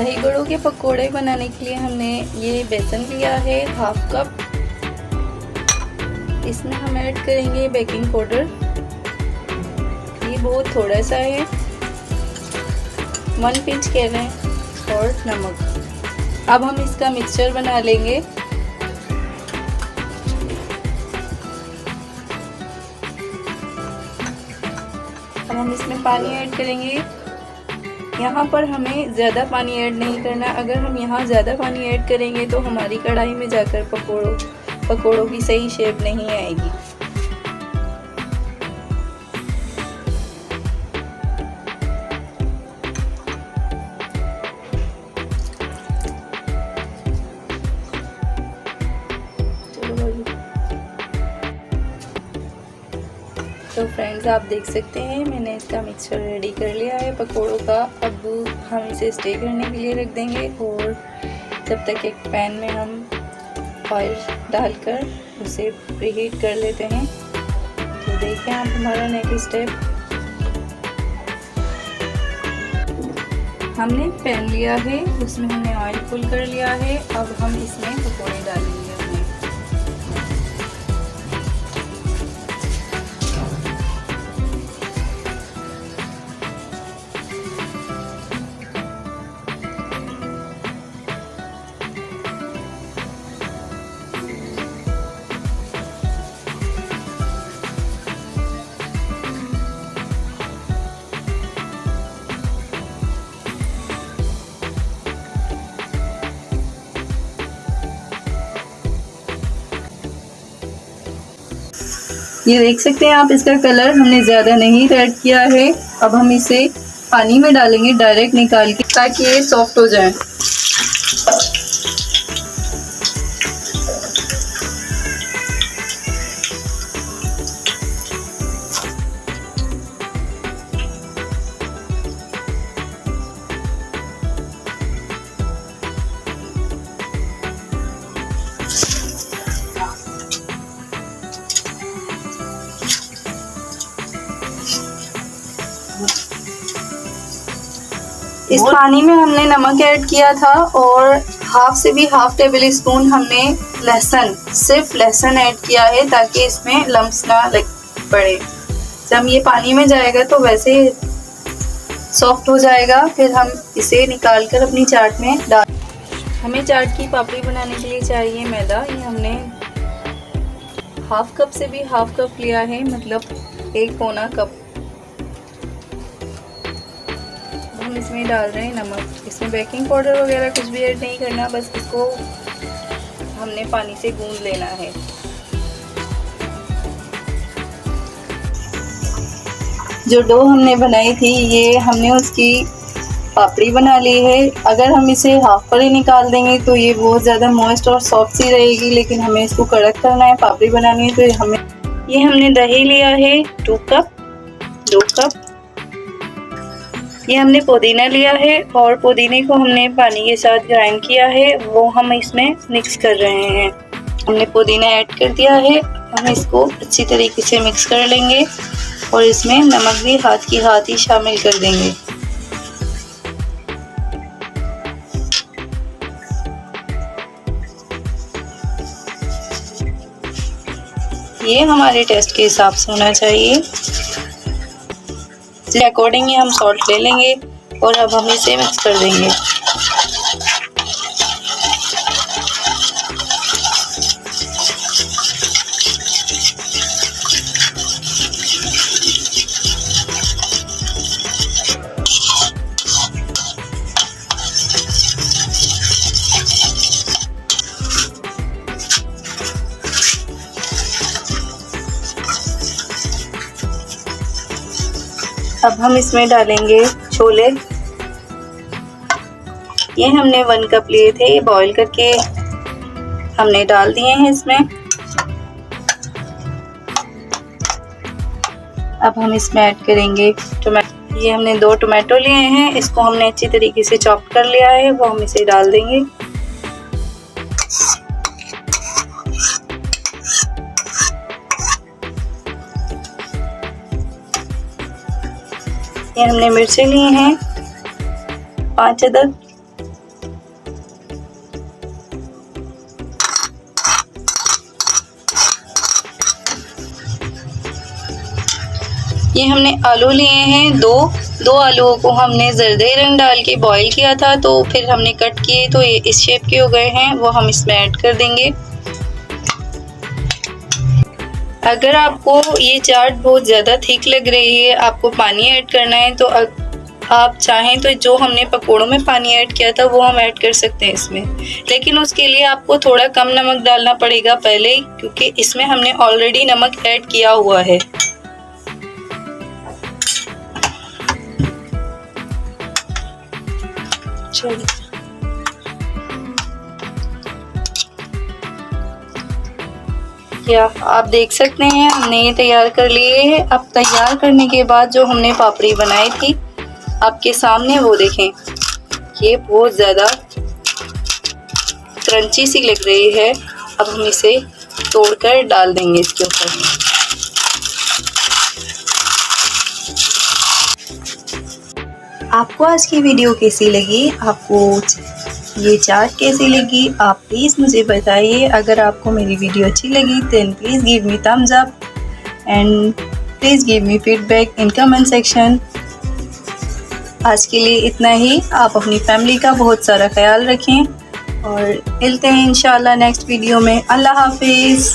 दही बड़ों के पकोड़े बनाने के लिए हमने ये बेसन लिया है हाफ कप। इसमें हम ऐड करेंगे बेकिंग पाउडर, ये बहुत थोड़ा सा है, 1 पिंच कह लें, और नमक। अब हम इसका मिक्सचर बना लेंगे। अब हम इसमें पानी ऐड करेंगे। यहाँ पर हमें ज़्यादा पानी ऐड नहीं करना। अगर हम यहाँ ज़्यादा पानी ऐड करेंगे तो हमारी कढ़ाई में जाकर पकोड़ों की सही शेप नहीं आएगी। तो फ्रेंड्स, आप देख सकते हैं मैंने इसका मिक्सचर रेडी कर लिया है पकोड़ों का। अब हम इसे स्टे करने के लिए रख देंगे, और जब तक एक पैन में हम ऑयल डालकर उसे प्रीहीट कर लेते हैं। तो देखें आप हमारा नेक्स्ट स्टेप, हमने पैन लिया है, उसमें हमने ऑयल फुल कर लिया है। अब हम इसमें पकोड़े डालेंगे। ये देख सकते हैं आप, इसका कलर हमने ज़्यादा नहीं रेड किया है। अब हम इसे पानी में डालेंगे डायरेक्ट निकाल के, ताकि ये सॉफ्ट हो जाए। इस पानी में हमने नमक ऐड किया था, और हाफ से भी हाफ टेबल स्पून हमने लहसुन, सिर्फ लहसुन ऐड किया है, ताकि इसमें लम्स ना लग पड़े। जब ये पानी में जाएगा तो वैसे सॉफ्ट हो जाएगा। फिर हम इसे निकाल कर अपनी चाट में डाल। हमें चाट की पापड़ी बनाने के लिए चाहिए मैदा। ये हमने हाफ कप से भी हाफ कप लिया है, मतलब 1 पौना कप। हम इसमें डाल रहे हैं नमक। इसमें बेकिंग पाउडर वगैरह कुछ भी ऐड नहीं करना, बस इसको हमने पानी से गूंद लेना है। जो डो हमने बनाई थी, ये हमने उसकी पापड़ी बना ली है। अगर हम इसे हाफ पर ही निकाल देंगे तो ये बहुत ज़्यादा मॉइस्ट और सॉफ्ट सी रहेगी, लेकिन हमें इसको कड़क करना है, पापड़ी बनानी है। तो हमने दही लिया है 2 कप। ये हमने पुदीना लिया है, और पुदीने को हमने पानी के साथ ग्राइंड किया है, वो हम इसमें मिक्स कर रहे हैं। हमने पुदीना ऐड कर दिया है। हम इसको अच्छी तरीके से मिक्स कर लेंगे, और इसमें नमक भी हाथ ही शामिल कर देंगे। ये हमारे टेस्ट के हिसाब से होना चाहिए। अकॉर्डिंग ही हम सॉल्ट ले लेंगे, और अब हम इसे मिक्स कर देंगे। अब हम इसमें डालेंगे छोले। ये हमने 1 कप लिए थे, ये बॉईल करके हमने डाल दिए हैं इसमें। अब हम इसमें ऐड करेंगे टोमेटो। ये हमने 2 टोमेटो लिए हैं, इसको हमने अच्छी तरीके से चॉप कर लिया है, वो हम इसे डाल देंगे। ये हमने मिर्चें ली हैं 5 अदद, ये हमने आलू लिए हैं दो आलूओं को हमने जरदे रंग डाल के बॉईल किया था, तो फिर हमने कट किए तो ये इस शेप के हो गए हैं, वो हम इसमें ऐड कर देंगे। अगर आपको ये चाट बहुत ज़्यादा थिक लग रही है, आपको पानी ऐड करना है, तो आप चाहें तो जो हमने पकोड़ों में पानी ऐड किया था वो हम ऐड कर सकते हैं इसमें, लेकिन उसके लिए आपको थोड़ा कम नमक डालना पड़ेगा पहले, क्योंकि इसमें हमने ऑलरेडी नमक ऐड किया हुआ है। या आप देख सकते हैं हमने ये तैयार कर लिए हैं। अब तैयार करने के बाद जो हमने पापड़ी बनाई थी आपके सामने वो देखें, ये बहुत ज़्यादा क्रंची सी लग रही है। अब हम इसे तोड़कर डाल देंगे इसके ऊपर। आपको आज की वीडियो कैसी लगी, आपको ये चाट कैसी लगी, आप प्लीज़ मुझे बताइए। अगर आपको मेरी वीडियो अच्छी लगी then please give me thumbs up and please give me feedback in comment section. आज के लिए इतना ही। आप अपनी फैमिली का बहुत सारा ख्याल रखें और मिलते हैं इंशाल्लाह नेक्स्ट वीडियो में। अल्लाह हाफिज़।